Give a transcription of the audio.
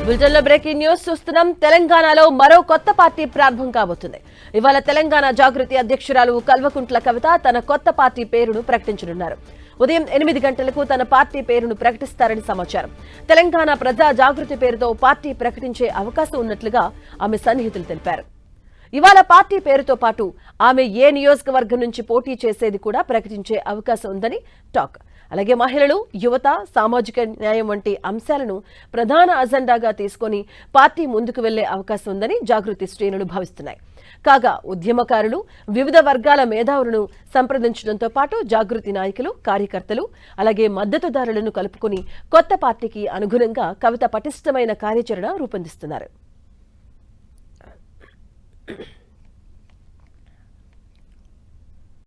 బులెటిన్లో breaking news చూస్తున్నాం. తెలంగాణలో మరో కొత్త పార్టీ ప్రారంభం కాబోతుంది. ఇవాళ తెలంగాణ జాగృతి అధ్యక్షురాలు కల్వకుంట్ల కవిత తన కొత్త పార్టీ పేరును ప్రకటించనున్నారు. ఉదయం 8 గంటలకు తన పార్టీ పేరును ప్రకటిస్తారని సమాచారం. తెలంగాణ ప్రజా జాగృతి పేరుతో పార్టీ ప్రకటించే అవకాశం ఉన్నట్లుగా ఆమె సన్నిహితులు తెలిపారు. ఇవాళ పార్టీ పేరుతో పాటు ఆమె ఏ నియోజకవర్గం నుంచి పోటీ చేసేది కూడా ప్రకటించే అవకాశం ఉందని టాక్. అలాగే మహిళలు, యువత, సామాజిక న్యాయం వంటి అంశాలను ప్రధాన అజెండాగా తీసుకుని పార్టీ ముందుకు వెళ్లే అవకాశం ఉందని జాగృతి శ్రేణులు భావిస్తున్నాయి. కాగా ఉద్యమకారులు, వివిధ వర్గాల మేధావులను సంప్రదించడంతో పాటు జాగృతి నాయకులు, కార్యకర్తలు, అలాగే మద్దతుదారులను కలుపుకుని కొత్త పార్టీకి అనుగుణంగా కవిత పటిష్టమైన కార్యాచరణ రూపొందిస్తున్నారు.